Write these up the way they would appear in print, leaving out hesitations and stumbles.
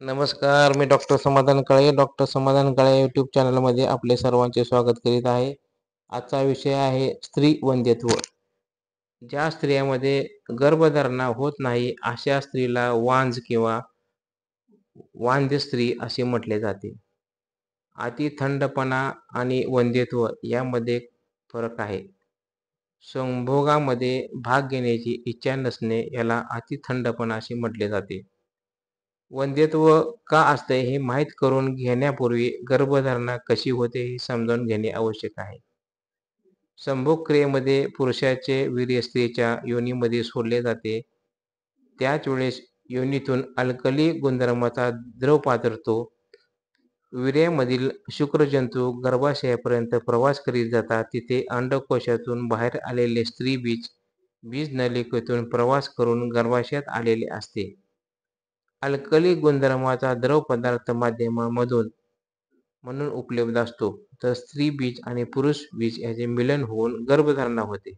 नमस्कार, मी डॉक्टर समाधान काळे. डॉक्टर समाधान काळे यूट्यूब चॅनलमध्ये आपले सर्वांचे स्वागत करीत आहे. आजचा विषय आहे स्त्री वंध्यत्व. ज्या स्त्रियांमध्ये गर्भधारणा होत नाही अशा स्त्रीला वांझ किंवा वांद्य स्त्री असे म्हटले जाते. अति थंडपणा आणि वंध्यत्व यामध्ये फरक आहे. संभोगामध्ये भाग घेण्याची इच्छा नसणे याला अति थंडपणा असे म्हटले जाते. वंध्यत्व का असते हे माहीत करून घेण्यापूर्वी गर्भधारणा कशी होते हे समजावून घेणे आवश्यक आहे. संभोग क्रियेमध्ये पुरुषाचे वीर्य स्त्रीच्या योनीमध्ये सोडले जाते. त्याच वेळेस योनीतून अल्कली गुणधर्माचा द्रव पातळतो. वीर्यामधील शुक्रजंतू गर्भाशयापर्यंत प्रवास करीत जातात. तिथे अंडकोशातून बाहेर आलेले स्त्रीबीज बीजनलिकेतून प्रवास करून गर्भाशयात आलेले असते. अल्कली गुणधर्माचा द्रव पदार्थ माध्यमामधून म्हणून उपलब्ध असतो, तर स्त्री बीज आणि पुरुष बीज याचे मिलन होऊन गर्भधारणा होते.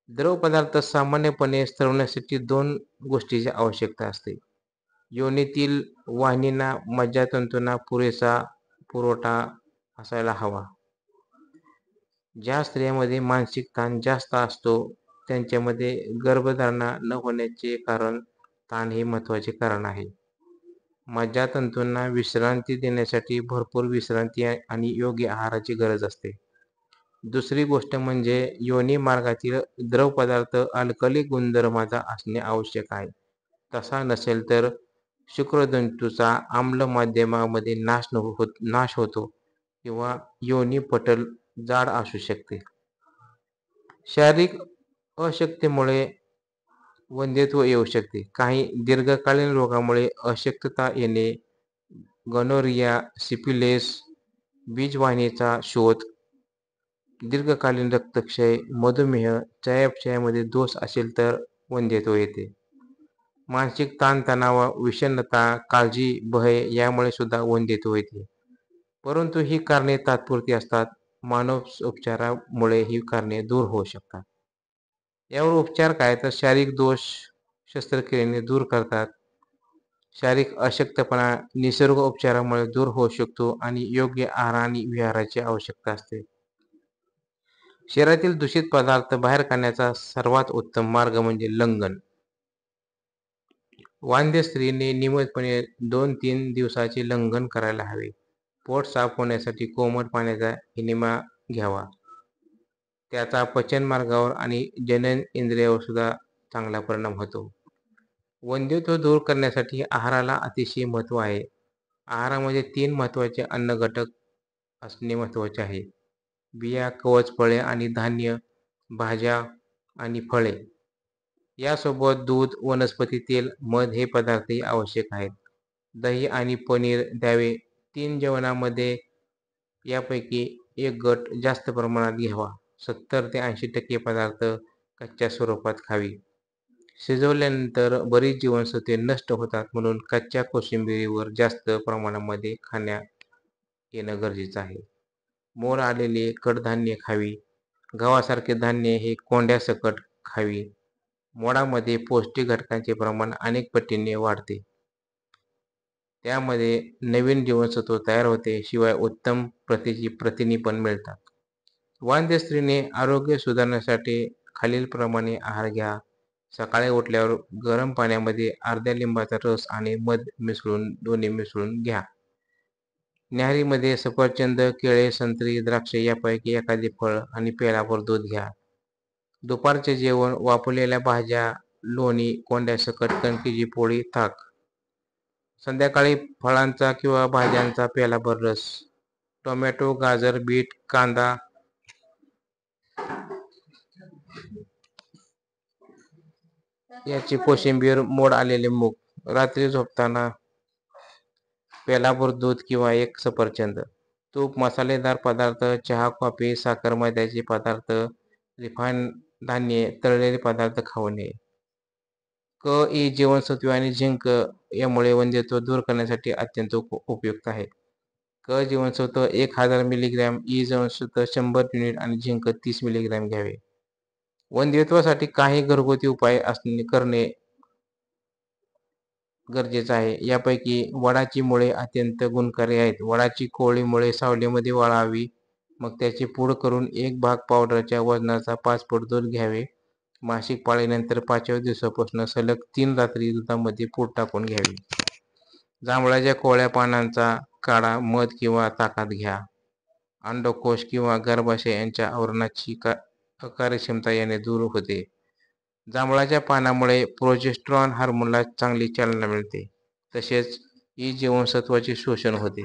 द्रव पदार्थ सामान्यपणे स्त्रवण्यासाठी दोन गोष्टीची आवश्यकता असते. योनीतील वाहिनींना मज्जातंतूंना पुरेसा पुरवठा असायला हवा. ज्या स्त्रियांमध्ये मानसिक ताण जास्त असतो त्यांच्यामध्ये गर्भधारणा न होण्याचे कारण ताण हे महत्त्वाचे कारण आहे. मज्जातंतूंना विश्रांती देण्यासाठी भरपूर विश्रांती आणि योग्य आहाराची गरज असते. दुसरी गोष्ट म्हणजे योनी मार्गातील द्रव पदार्थ अल्कली गुणधर्माचा असणे आवश्यक आहे. तसा नसेल तर शुक्रजंतूचा आम्ल माध्यमामध्ये नाश होतो किंवा योनी पटल जाड असू शकते. शारीरिक अशक्तीमुळे वंध्यत्व येऊ शकते. काही दीर्घकालीन रोगामुळे अशक्तता येणे, गनोरिया, सिफिलिस, बीजवाहिनीचा शोथ, दीर्घकालीन रक्तक्षय, मधुमेह, चयापचयामध्ये दोष असेल तर वंध्यत्व येते. मानसिक ताणतणाव, विषण्णता, काळजी, भय यामुळे सुद्धा वंध्यत्व येते. परंतु ही कारणे तात्पुरती असतात. मानसोपचारामुळे ही कारणे दूर होऊ शकतात. यावर उपचार काय तर शारीरिक दोष शस्त्रक्रियेने दूर करतात. शारीरिक अशक्तपणा निसर्ग उपचारामुळे दूर होऊ शकतो आणि योग्य आहार आणि विहाराची आवश्यकता असते. शरीरातील दूषित पदार्थ बाहेर काढण्याचा सर्वात उत्तम मार्ग म्हणजे लंघन. वांद्य स्त्रीने नियमितपणे 2-3 दिवसाचे लंघन करायला हवे. पोट साफ होण्यासाठी कोमट पाण्याचा एनिमा घ्यावा. त्याचा पचनमार्गावर आणि जनन इंद्रियावर सुद्धा चांगला परिणाम होतो. वंध्यत्व दूर करण्यासाठी आहाराला अतिशय महत्त्व आहे. आहारामध्ये 3 महत्त्वाचे अन्न घटक असणे महत्त्वाचे आहे. बिया, कवच, फळे आणि धान्य, भाज्या आणि फळे. यासोबत दूध, वनस्पती तेल, मध हे पदार्थही आवश्यक आहेत. दही आणि पनीर द्यावे. 3 जेवणामध्ये यापैकी एक गट जास्त प्रमाणात घ्यावा. 70 ते 80% पदार्थ कच्च्या स्वरूपात खावी. शिजवल्यानंतर बरीच जीवनसत्त्वे नष्ट होतात म्हणून कच्च्या कोशिंबिरीवर जास्त प्रमाणामध्ये खाण्यात येणं गरजेचं आहे. मोड आलेले कडधान्ये खावी. गव्हासारखे धान्य हे कोंड्यासकट खावी. मोडामध्ये पौष्टिक घटकांचे प्रमाण अनेक पटीने वाढते. त्यामध्ये नवीन जीवनसत्व तयार होते. शिवाय उत्तम प्रतीची प्रथिने पण मिळतात. वांद्य स्त्रीने आरोग्य सुधारण्यासाठी खालीलप्रमाणे आहार घ्या. सकाळी उठल्यावर गरम पाण्यामध्ये अर्ध्या लिंबाचा रस आणि मध दोन्ही मिसळून घ्या. न्याहारीमध्ये सफरचंद, केळे, संत्री, द्राक्षे यापैकी एखादे फळ आणि पेल्याभर दूध घ्या. दुपारचे जेवण वाफवलेल्या भाज्या, लोणी, कोंड्यासकट कणकेची पोळी, ताक. संध्याकाळी फळांचा किंवा भाज्यांचा पेल्याभर रस. टोमॅटो, गाजर, बीट, कांदा याची कोशिंबीर, मोड आलेले मूग. रात्री झोपताना पेल्याभर दूध किंवा एक सफरचंद. तूप, मसालेदार पदार्थ, चहा, कॉफी, साखर, मैद्याचे पदार्थ, रिफाईंड धान्ये, तळलेले पदार्थ खाऊ नये. क, ई जीवनसत्वे आणि झिंक यामुळे वंध्यत्व दूर करण्यासाठी अत्यंत उपयुक्त आहे. क जीवनसत्व 1000 मिलीग्रॅम, ई जीवनसत्व 100 युनिट आणि झिंक 30 मिलीग्रॅम घ्यावे. वंध्यत्वासाठी काही घरगुती उपाय करणे गरजेचं आहे. यापैकी वडाची मुळे अत्यंत गुणकारी आहेत. वडाची कोवळी मुळे सावलीमध्ये वाळावी. मग त्याची पूड करून 1 भाग पावडरच्या वजनाचा 5 पट दूध घ्यावे. मासिक पाळीनंतर 5व्या दिवसापासून सलग 3 रात्री दुधामध्ये पूड टाकून घ्यावी. जांभळाच्या कोवळ्या पानांचा काढा मध किंवा ताकात घ्या. अंडकोश किंवा गर्भाशय यांच्या आवरणाची अकार्यक्षमता याने दूर होते. जांभळाच्या पानामुळे प्रोजेस्टेरॉन हार्मोनला चांगली चालना मिळते. तसेच ई जीवनसत्वाचे शोषण होते.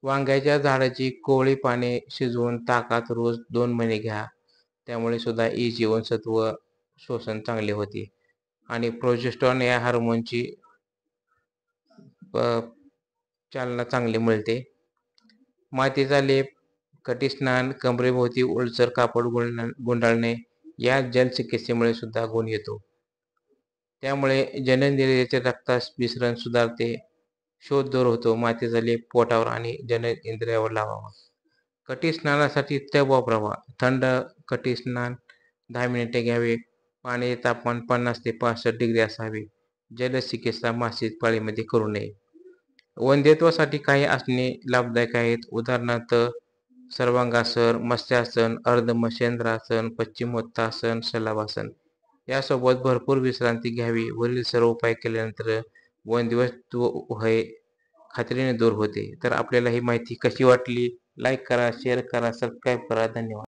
वांग्याच्या झाडाची कोवळी पाने शिजवून ताकात रोज 2 महिने घ्या. त्यामुळे सुद्धा ई जीवनसत्व शोषण चांगले होते आणि प्रोजेस्टेरॉन या हार्मोनची चालना चांगली मिळते. मातीचा लेप, कटीस्नान, कमरेभोवती ओलसर कापड गुंडाळणे या जलचिकित्सेमुळे सुद्धा गुण येतो. त्यामुळे जननेंद्रियाचे रक्ताभिसरण सुधारते, शोथ दूर होतो. मातीचा लेप पोटावर आणि जननेंद्रियावर लावावा. कटीस्नानासाठी टब वापरावा. थंड कटीस्नान 10 मिनिटे घ्यावे. पाण्याचे तापमान 50 ते 65 डिग्री असावे. जलचिकित्सा मासिक पाळीमध्ये करू नये. वंध्यत्वासाठी काही आसने लाभदायक आहेत. उदाहरणार्थ सर्वांगासन, मत्स्यासन, अर्धमत्स्येंद्रासन, पश्चिमोत्तानासन, शलभासन. यासोबत भरपूर विश्रांती घ्यावी. वरील सर्व उपाय केल्यानंतर वंध्यत्व हे खात्रीने दूर होते. तर आपल्याला ही माहिती कशी वाटली? लाईक करा, शेअर करा, सबस्क्राईब करा. धन्यवाद.